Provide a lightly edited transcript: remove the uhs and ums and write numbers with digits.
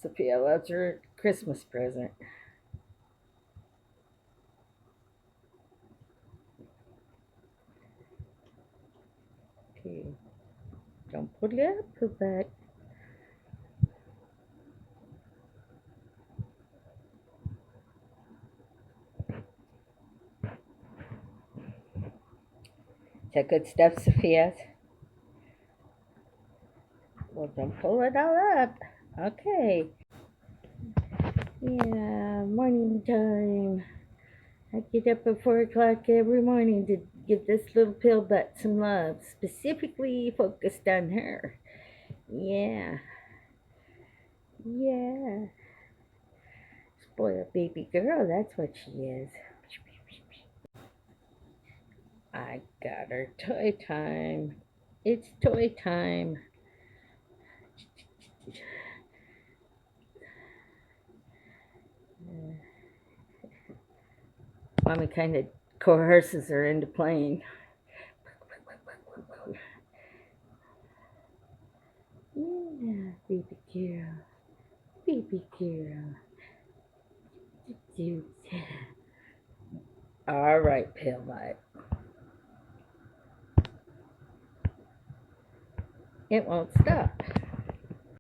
Sophia loves her Christmas present. Okay, don't pull it up, pull back. Is that good stuff, Sophia? Well, don't pull it all up. Okay. Yeah, morning time. I get up at 4 o'clock every morning to give this little pill butt some love, specifically focused on her. Yeah, yeah. Spoiled baby girl, that's what she is. I got her toy time. It's toy time. Mommy kind of coerces her into playing. Yeah, baby girl. Baby girl. All right, Pillbot. It won't stop.